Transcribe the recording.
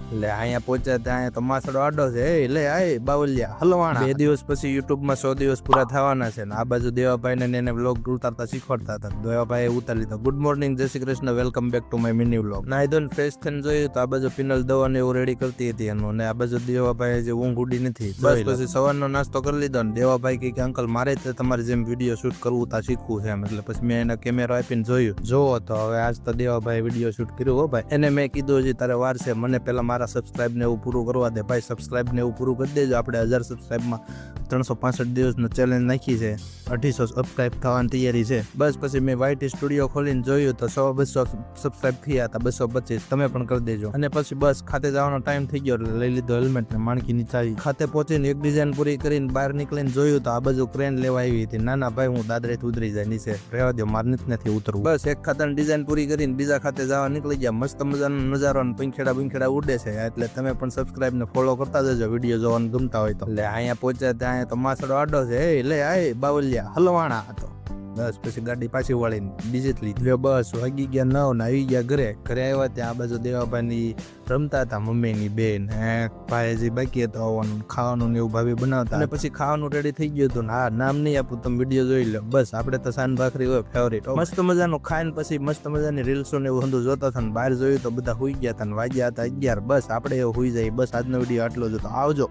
એટલે અહીંયા પહોંચ્યા ત્યાં તો માસડો આડો છે, લે આય બાવલિયા હલવાણા. 2 દિવસ પછી યુટ્યુબમાં 100 દિવસ પૂરા થવાના છે ને આ બાજુ દેવાભાઈ ને એને વ્લોગ ઉતારતા શીખવાડતા હતા. દેવાભાઈ ઉતારી લીધો. ગુડ મોર્નિંગ, જય Shri Krishna, welcome back to my mini vlog. નાઈ ધોઈને ફ્રેશ થઈને જોયું તો આ બાજુ પિનલ દવા ને એવું રેડી કરતી હતી એનું, અને આ બાજુ દેવાભાઈ જે ઊંઘ ઉડી નથી. બસ પછી સવારનો નાસ્તો કરી લીધો ને દેવાભાઈ કે અંકલ મારે તમારે જેમ વિડીયો શૂટ કરવું તા શીખવું છે એમ. એટલે પછી મેં એને કેમેરો આપીને જોયું. જોવો તો હવે આજ તો દેવાભાઈ વિડીયો શૂટ કર્યું હો ભાઈ. એને મેં કીધું હજી તારે વાર છે, મને પેલા મારા સબસ્ક્રાઇબ ને એવું પૂરું કરવા દે ભાઈ. સબસ્ક્રાઇબ ને એવું પૂરું કરી દેજો. આપણે 1000 સબસ્ક્રાઇબમાં 365 દિવસનો ચેલેન્જ નાખી છે. 250 સબસ્ક્રાઇબ થવાની તૈયારી છે. બસ પછી મેં વાયટી સ્ટુડિયો ખોલીને જોયું તો 100-200 સબસ્ક્રાઇબ થયા હતા. 225 તમે પણ કરી દેજો. અને પછી બસ ખાતે જવાનો ટાઈમ થઈ ગયો એટલે લઈ લીધો હેલ્મેટ ને માણકીની ચાવી. ખાતે પહોંચીને એક ડિઝાઇન પૂરી કરીને બહાર નીકળીને જોયું તો આ બાજુ ક્રેન લેવા આવી હતી. ના ભાઈ હું દાદરેથી ઉતરી જાય નીચે, રહેવા દો મારે નથી ઉતરવું. બસ એક ખાતાની ડિઝાઇન પૂરી કરીને બીજા ખાતે જવા નીકળી ગયા. મસ્ત મજાનો નજારો અને પંખેડા ઉડે છે. એટલે તમે પણ સબસ્ક્રાઇબ ને ફોલો કરતા જજો વિડીયો જોવાનું ગમતા હોય તો. એટલે અહીંયા પહોંચ્યા ત્યાં તો માસડો આડો છે, લે આય બાવલિયા હલવાણા હતો. બસ પછી ગાડી પાછી વાળીને બીજે જ લીધી. બસ વાગી ગયા 9 ને આવી ગયા ઘરે. આવ્યા ત્યાં આ બાજુ દેવાભાઈની રમતા હતા મમ્મીની બેન. ભાઈ હજી બાકી હતો આવવાનું, ખાવાનું ને એવું ભાભી બનાવતા. અને પછી ખાવાનું રેડી થઈ ગયું હતું ને હા નામ નહીં આપું, તમે વિડીયો જોઈ લો. બસ આપણે તો સાન ભાખરી હોય ફેવરિટ. મસ્ત મજાનું ખાઈને પછી મસ્ત મજાની રીલ્સો ને એવું બધું જોતા હતા ને બહાર જોયું તો બધા હુઈ ગયા હતા ને વાગ્યા હતા 11. બસ આપણે એવું હુઈ જાય. બસ આજનો વિડીયો આટલો જ હતો. આવજો.